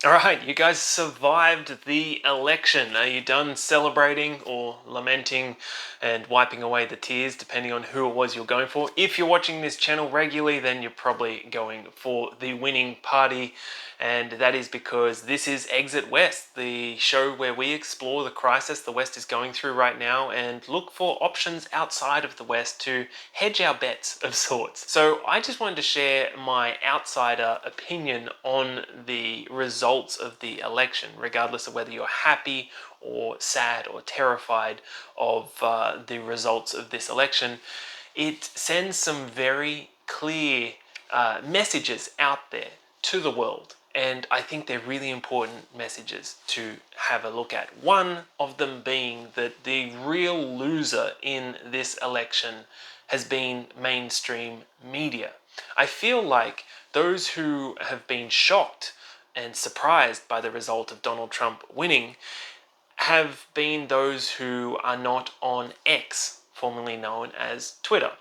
All right, you guys survived the election. Are you done celebrating or lamenting and wiping away the tears, depending on who it was you're going for? If you're watching this channel regularly, then you're probably going for the winning party. And that is because this is Exit West, the show where we explore the crisis the West is going through right now and look for options outside of the West to hedge our bets of sorts. So I just wanted to share my outsider opinion on the results of the election, regardless of whether you're happy or sad or terrified of the results of this election. It sends some very clear messages out there to the world. And I think they're really important messages to have a look at. One of them being that the real loser in this election has been mainstream media. I feel like those who have been shocked and surprised by the result of Donald Trump winning have been those who are not on X, formerly known as Twitter.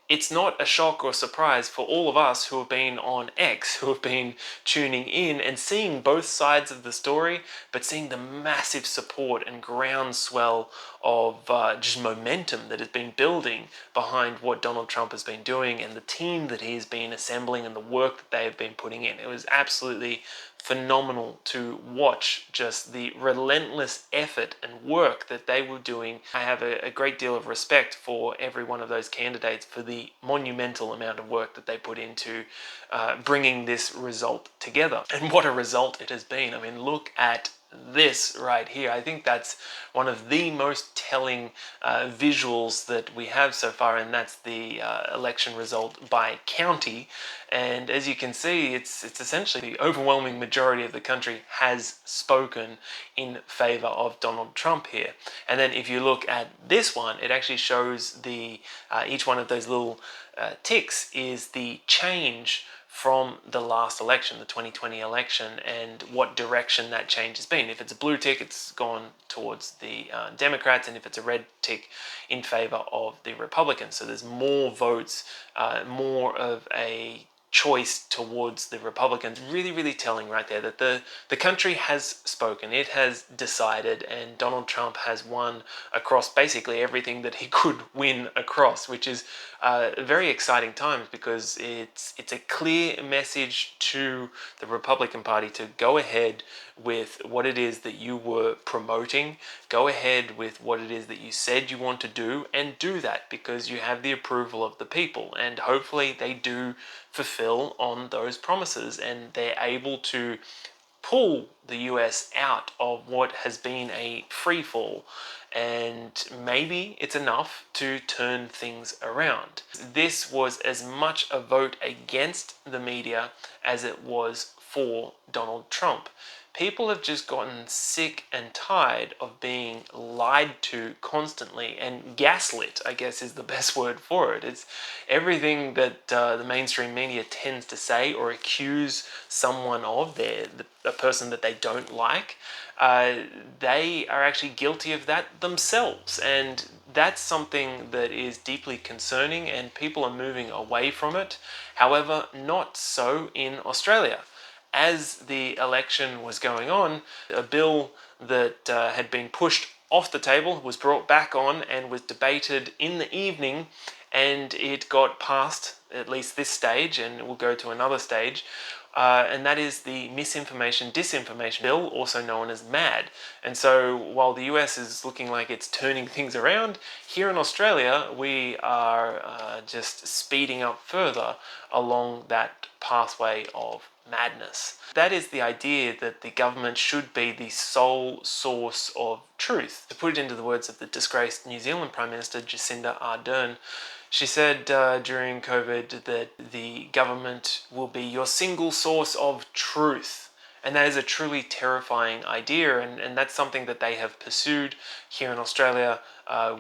It's not a shock or surprise for all of us who have been on X, who have been tuning in and seeing both sides of the story, but seeing the massive support and groundswell of just momentum that has been building behind what Donald Trump has been doing and the team that he's been assembling and the work that they have been putting in. It was absolutely phenomenal to watch just the relentless effort and work that they were doing. I have a great deal of respect for every one of those candidates for the monumental amount of work that they put into bringing this result together. And what a result it has been. I mean, look at this right here. I think that's one of the most telling visuals that we have so far, and that's the election result by county. And as you can see, it's essentially the overwhelming majority of the country has spoken in favor of Donald Trump here. And then if you look at this one, it actually shows the each one of those little ticks is the change from the last election, the 2020 election, and what direction that change has been. If it's a blue tick, it's gone towards the Democrats, and if it's a red tick, in favor of the Republicans. So there's more votes, more of a choice towards the Republicans. Really, really telling right there that the country has spoken. It has decided, and Donald Trump has won across basically everything that he could win across, which is very exciting times because it's a clear message to the Republican Party to go ahead with what it is that you were promoting, go ahead with what it is that you said you want to do, and do that because you have the approval of the people, and hopefully they do fulfill on those promises and they're able to pull the US out of what has been a free fall, and maybe it's enough to turn things around. This was as much a vote against the media as it was for Donald Trump. People have just gotten sick and tired of being lied to constantly and gaslit, I guess is the best word for it. It's everything that the mainstream media tends to say or accuse someone of, a person that they don't like. They are actually guilty of that themselves, and that's something that is deeply concerning, and people are moving away from it. However, not so in Australia. As the election was going on, a bill that had been pushed off the table was brought back on and was debated in the evening, and it got passed, at least this stage, and it will go to another stage, and that is the Misinformation Disinformation Bill, also known as MAD. And so while the US is looking like it's turning things around, here in Australia we are just speeding up further along that pathway of madness. That is the idea that the government should be the sole source of truth. To put it into the words of the disgraced New Zealand Prime Minister Jacinda Ardern, she said during COVID that the government will be your single source of truth. And that is a truly terrifying idea, and that's something that they have pursued here in Australia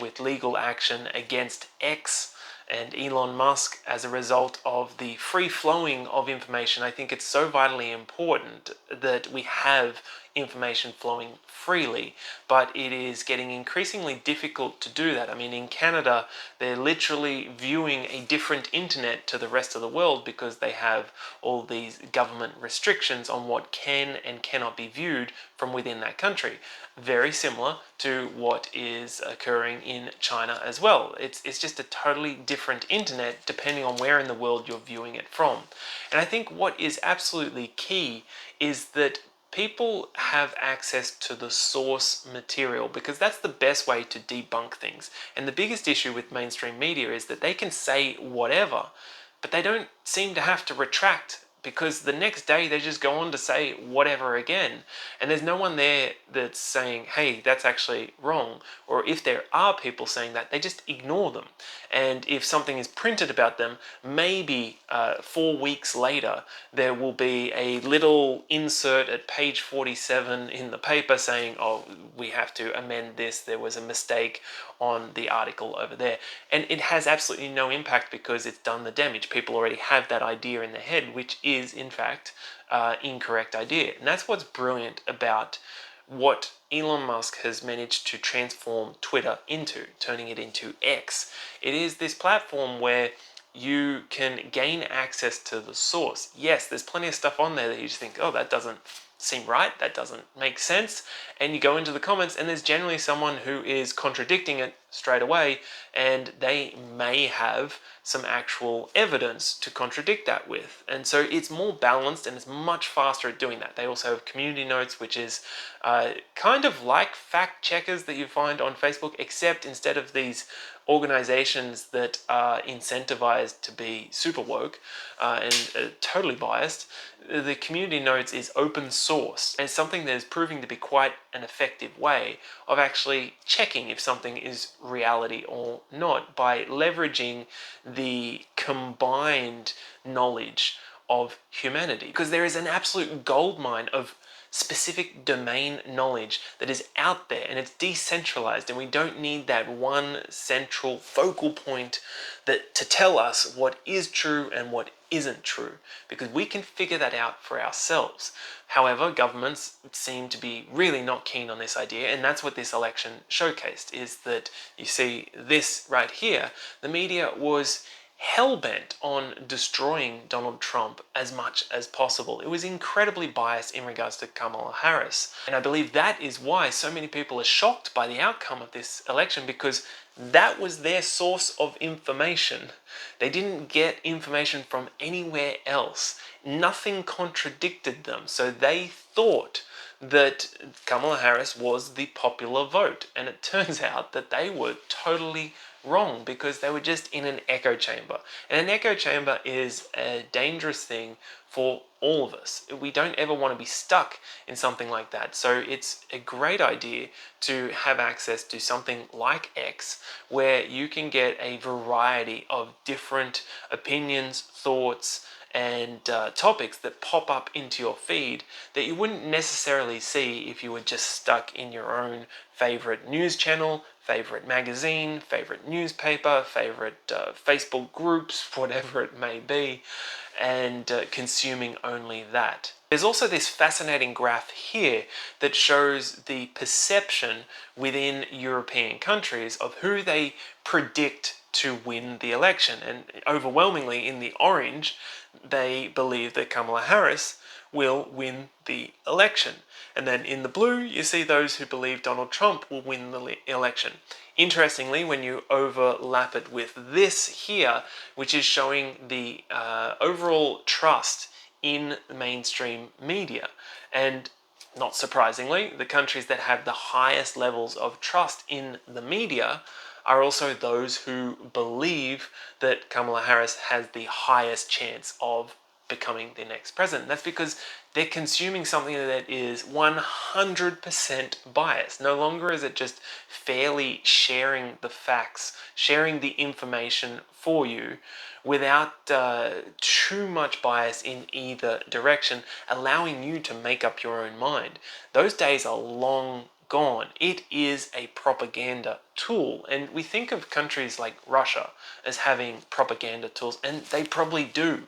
with legal action against X and Elon Musk as a result of the free flowing of information. I think it's so vitally important that we have information flowing freely, but it is getting increasingly difficult to do that. I mean, in Canada, they're literally viewing a different internet to the rest of the world because they have all these government restrictions on what can and cannot be viewed from within that country. Very similar to what is occurring in China as well. It's just a totally different internet depending on where in the world you're viewing it from. And I think what is absolutely key is that people have access to the source material, because that's the best way to debunk things. And the biggest issue with mainstream media is that they can say whatever, but they don't seem to have to retract, because the next day they just go on to say whatever again. And there's no one there that's saying, hey, that's actually wrong. Or if there are people saying that, they just ignore them. And if something is printed about them, maybe 4 weeks later, there will be a little insert at page 47 in the paper saying, oh, we have to amend this, there was a mistake on the article over there. And it has absolutely no impact because it's done the damage. People already have that idea in their head, which is in fact incorrect idea. And that's what's brilliant about what Elon Musk has managed to transform Twitter into, turning it into X. It is this platform where you can gain access to the source. Yes, there's plenty of stuff on there that you just think, oh, that doesn't seem right, that doesn't make sense, and you go into the comments and there's generally someone who is contradicting it straight away, and they may have some actual evidence to contradict that with. And so it's more balanced and it's much faster at doing that. They also have community notes, which is kind of like fact checkers that you find on Facebook, except instead of these organizations that are incentivized to be super woke and totally biased, the community notes is open source, and it's something that is proving to be quite an effective way of actually checking if something is reality or not, by leveraging the combined knowledge of humanity. Because there is an absolute goldmine of specific domain knowledge that is out there, and it's decentralized, and we don't need that one central focal point that to tell us what is true and what isn't true, because we can figure that out for ourselves. However, governments seem to be really not keen on this idea, and that's what this election showcased, is that you see this right here. The media was hell-bent on destroying Donald Trump as much as possible. It was incredibly biased in regards to Kamala Harris. And I believe that is why so many people are shocked by the outcome of this election, because that was their source of information. They didn't get information from anywhere else. Nothing contradicted them. So they thought that Kamala Harris was the popular vote. And it turns out that they were totally wrong, because they were just in an echo chamber. And an echo chamber is a dangerous thing for all of us. We don't ever want to be stuck in something like that. So it's a great idea to have access to something like X, where you can get a variety of different opinions, thoughts, and topics that pop up into your feed that you wouldn't necessarily see if you were just stuck in your own favorite news channel, favorite magazine, favorite newspaper, favorite Facebook groups, whatever it may be, and consuming only that. There's also this fascinating graph here that shows the perception within European countries of who they predict to win the election. And overwhelmingly in the orange, they believe that Kamala Harris will win the election. And then in the blue, you see those who believe Donald Trump will win the election. Interestingly, when you overlap it with this here, which is showing the overall trust in the mainstream media, and not surprisingly, the countries that have the highest levels of trust in the media are also those who believe that Kamala Harris has the highest chance of becoming the next president. That's because they're consuming something that is 100% biased. No longer is it just fairly sharing the facts, sharing the information for you without too much bias in either direction, allowing you to make up your own mind. Those days are long gone. It is a propaganda tool. And we think of countries like Russia as having propaganda tools, and they probably do.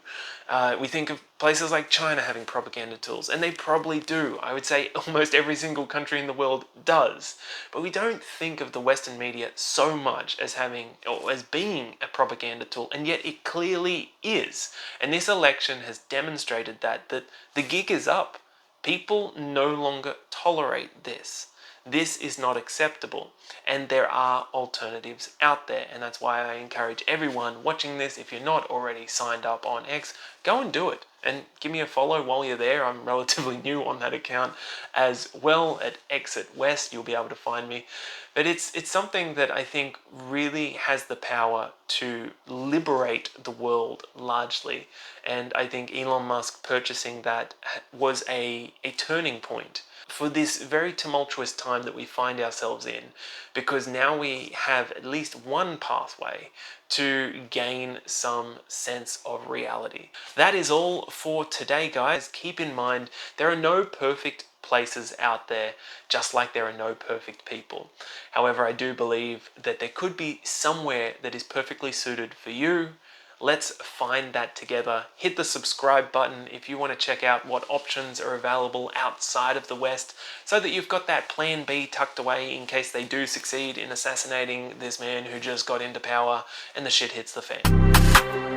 We think of places like China having propaganda tools, and they probably do. I would say almost every single country in the world does. But we don't think of the Western media so much as having, or as being, a propaganda tool, and yet it clearly is. And this election has demonstrated that the gig is up. People no longer tolerate this. This is not acceptable, and there are alternatives out there, and that's why I encourage everyone watching this, if you're not already signed up on X, go and do it, and give me a follow while you're there. I'm relatively new on that account as well. At Exit West, you'll be able to find me. But it's something that I think really has the power to liberate the world largely, and I think Elon Musk purchasing that was a turning point for this very tumultuous time that we find ourselves in, because now we have at least one pathway to gain some sense of reality. That is all for today, guys. Keep in mind, there are no perfect places out there, just like there are no perfect people. However, I do believe that there could be somewhere that is perfectly suited for you. Let's find that together. Hit the subscribe button if you want to check out what options are available outside of the West, so that you've got that plan B tucked away in case they do succeed in assassinating this man who just got into power and the shit hits the fan.